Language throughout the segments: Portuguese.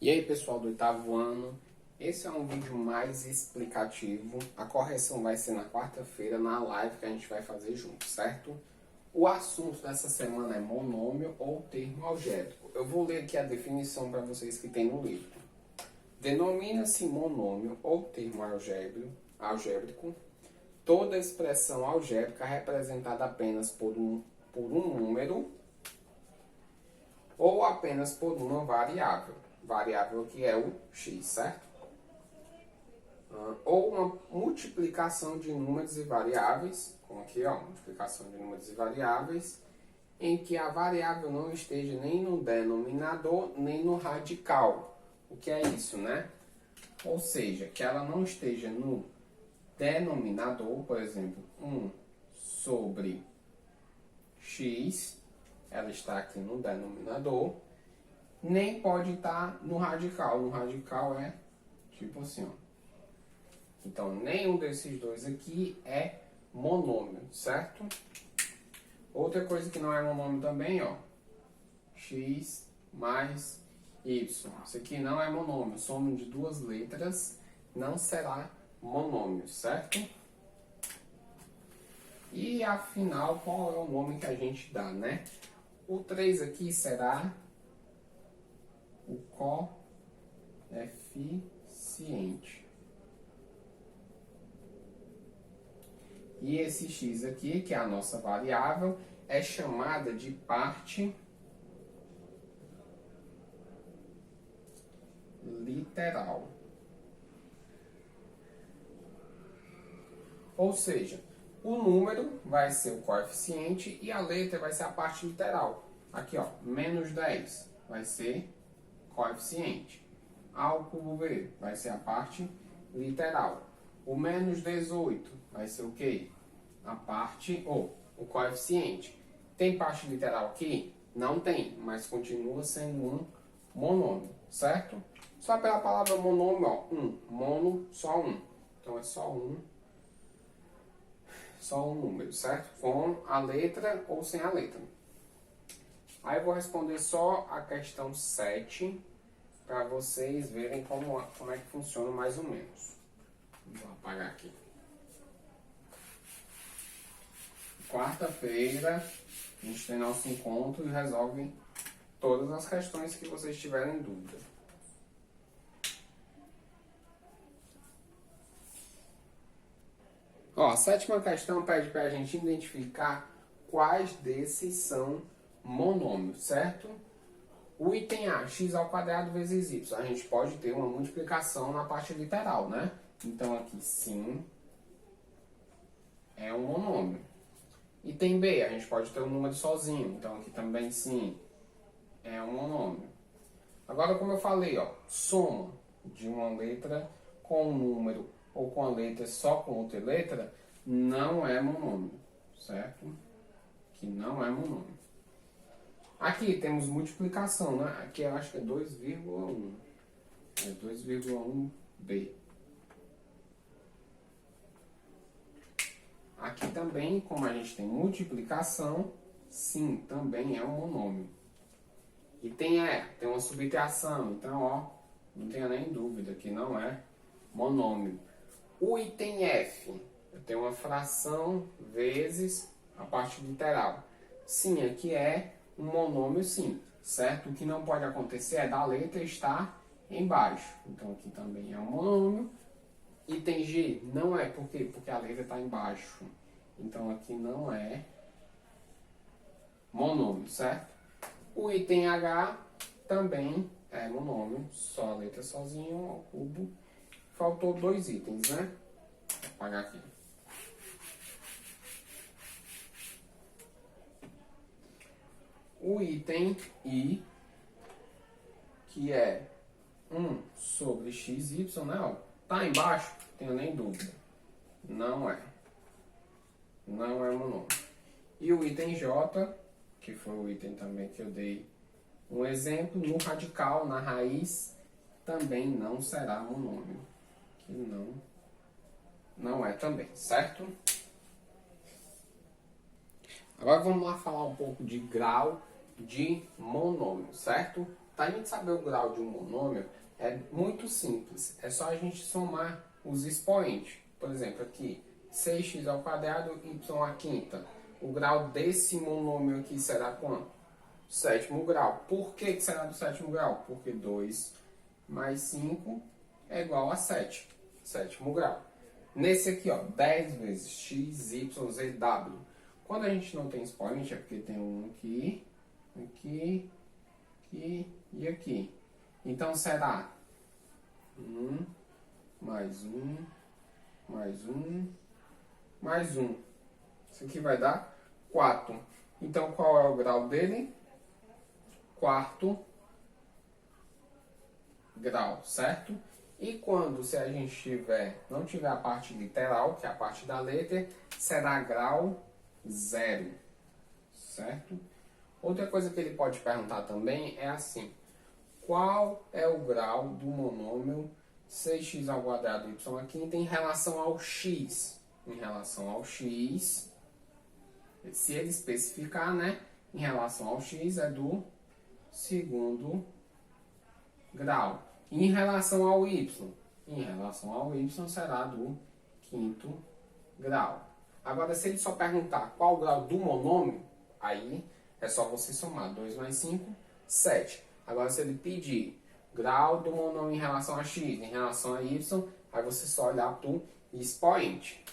E aí, pessoal do oitavo ano, esse é um vídeo mais explicativo. A correção vai ser na quarta-feira, na live que a gente vai fazer junto, certo? O assunto dessa semana é monômio ou termo algébrico. Eu vou ler aqui a definição para vocês que tem no livro. Denomina-se monômio ou termo algébrico toda expressão algébrica representada apenas por um número ou apenas por uma variável. Variável que é o x, certo? Ou uma multiplicação de números e variáveis, como aqui, ó, multiplicação de números e variáveis, em que a variável não esteja nem no denominador, nem no radical. O que é isso, né? Ou seja, que ela não esteja no denominador, por exemplo, 1 sobre x, ela está aqui no denominador, nem pode estar no radical. No radical é tipo assim, ó. Então, nenhum desses dois aqui é monômio, certo? Outra coisa que não é monômio também, ó. X mais y. Isso aqui não é monômio. Soma de duas letras não será monômio, certo? E afinal, qual é o nome que a gente dá, né? O 3 aqui será o coeficiente. E esse x aqui, que é a nossa variável, é chamada de parte literal. Ou seja, o número vai ser o coeficiente e a letra vai ser a parte literal. Aqui, ó, menos 10 vai ser coeficiente. A ao cubo v vai ser a parte literal. O menos 18 vai ser o quê? A parte, ou o coeficiente. Tem parte literal aqui? Não tem, mas continua sendo um monômio, certo? Só pela palavra monômio, ó, mono, só um. Então é só um número, certo? Com a letra ou sem a letra. Aí eu vou responder só a questão 7, para vocês verem como é que funciona mais ou menos. Vou apagar aqui. Quarta-feira, a gente tem nosso encontro e resolve todas as questões que vocês tiverem dúvida. Ó, a sétima questão pede para a gente identificar quais desses são monômios, certo? O item A, x ao quadrado vezes y, a gente pode ter uma multiplicação na parte literal, né? Então aqui sim é um monômio. Item B, a gente pode ter um número sozinho, então aqui também sim é um monômio. Agora, como eu falei, ó, soma de uma letra com um número ou com a letra só com outra letra não é monômio, certo? Que não é monômio. Aqui temos multiplicação, né? Aqui eu acho que é 2,1. É 2,1b. Aqui também, como a gente tem multiplicação, sim, também é um monômio. E tem uma subtração, então, ó, não tenha nem dúvida que não é monômio. O item F, eu tenho uma fração vezes a parte literal. Sim, aqui é um monômio, sim, certo? O que não pode acontecer é da letra estar embaixo. Então, aqui também é um monômio. Item G não é, por quê? Porque a letra está embaixo. Então, aqui não é monômio, certo? O item H também é monômio, só a letra sozinho ao cubo. Faltou dois itens, né? Vou apagar aqui. O item I, que é 1 sobre xy, né? Ó, tá embaixo, não tenho nem dúvida. Não é. Não é monômio. E o item J, que foi o item também que eu dei um exemplo, no radical, na raiz, também não será monômio. Que não é também, certo? Agora vamos lá falar um pouco de grau de monômio, certo? Para a gente saber o grau de um monômio, é muito simples. É só a gente somar os expoentes. Por exemplo, aqui, 6x ao quadrado, y à quinta. O grau desse monômio aqui será quanto? Sétimo grau. Por que será do sétimo grau? Porque 2 mais 5 é igual a 7. Sétimo grau. Nesse aqui, ó, 10 vezes x, y, z, w. Quando a gente não tem expoente, é porque tem um aqui, aqui, aqui e aqui. Então será 1, mais 1, mais 1, mais 1. Isso aqui vai dar 4. Então qual é o grau dele? Quarto grau, certo? E quando, se a gente não tiver a parte literal, que é a parte da letra, será grau 0, certo? Outra coisa que ele pode perguntar também é assim: qual é o grau do monômio 6x ao quadrado y à quinta em relação ao x? Em relação ao x, se ele especificar, né? Em relação ao x é do segundo grau. E em relação ao y? Em relação ao y será do quinto grau. Agora, se ele só perguntar qual o grau do monômio, aí é só você somar 2 mais 5, 7. Agora, se ele pedir grau do monômio em relação a x, em relação a y, aí você só olhar para o expoente.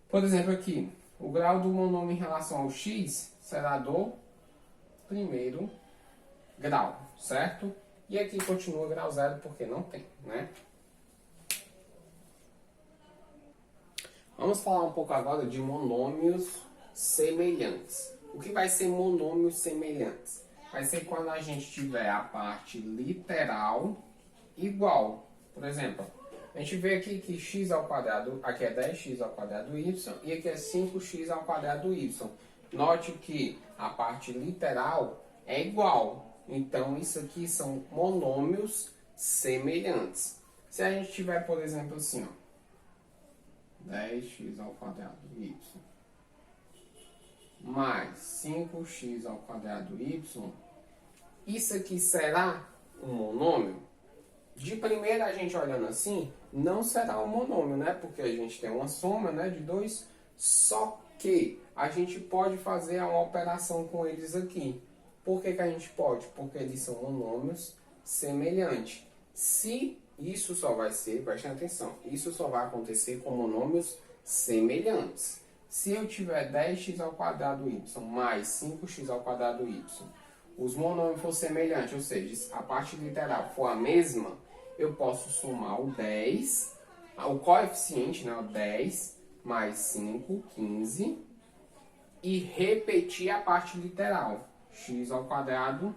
Por exemplo, aqui, o grau do monômio em relação ao x será do primeiro grau, certo? E aqui continua grau 0 porque não tem, né? Vamos falar um pouco agora de monômios semelhantes. O que vai ser monômios semelhantes? Vai ser quando a gente tiver a parte literal igual. Por exemplo, a gente vê aqui que x ao quadrado, aqui é 10x ao quadrado y e aqui é 5x ao quadrado y. Note que a parte literal é igual. Então, isso aqui são monômios semelhantes. Se a gente tiver, por exemplo, assim, ó, 10x ao quadrado y mais 5x ao quadrado y, isso aqui será um monômio? De primeira, a gente olhando assim, não será um monômio, né? Porque a gente tem uma soma, né, de 2, só que a gente pode fazer uma operação com eles aqui. Por que a gente pode? Porque eles são monômios semelhantes. Se isso só vai ser, prestem atenção, isso só vai acontecer com monômios semelhantes. Se eu tiver 10x ao quadrado y mais 5x ao quadrado y, os monômios for semelhantes, ou seja, a parte literal for a mesma, eu posso somar o 10, o coeficiente, né, o 10 mais 5, 15, e repetir a parte literal, x ao quadrado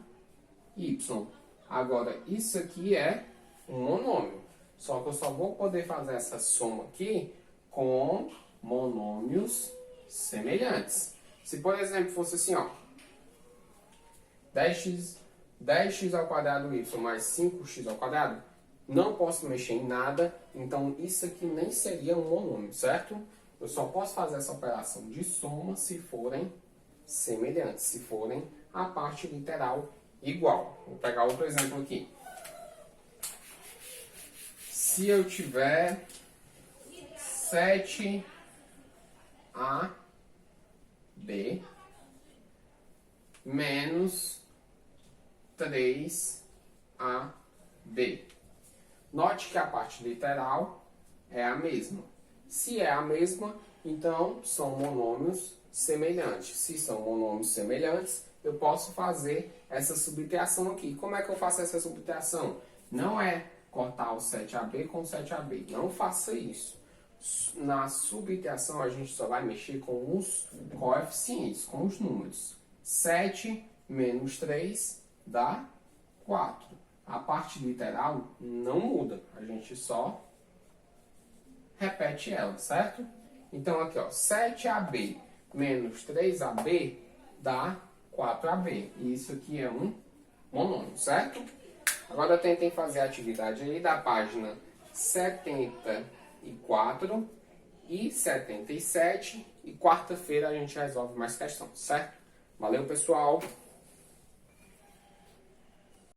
y. Agora, isso aqui é um monômio. Só que eu só vou poder fazer essa soma aqui com monômios semelhantes. Se, por exemplo, fosse assim, ó, 10x ao quadrado y mais 5x ao quadrado, não posso mexer em nada, então isso aqui nem seria um monômio, certo? Eu só posso fazer essa operação de soma se forem semelhantes, se forem a parte literal igual. Vou pegar outro exemplo aqui. Se eu tiver 7AB menos 3AB. Note que a parte literal é a mesma. Se é a mesma, então são monômios semelhantes. Se são monômios semelhantes, eu posso fazer essa subtração aqui. Como é que eu faço essa subtração? Não é cortar o 7AB com 7AB. Não faça isso. Na subtração, a gente só vai mexer com os coeficientes, com os números. 7 menos 3 dá 4. A parte literal não muda. A gente só repete ela, certo? Então, aqui, ó, 7AB menos 3AB dá 4AB. E isso aqui é um monômio, certo? Agora tentem fazer a atividade aí da página 74 e 77. E quarta-feira a gente resolve mais questões, certo? Valeu, pessoal!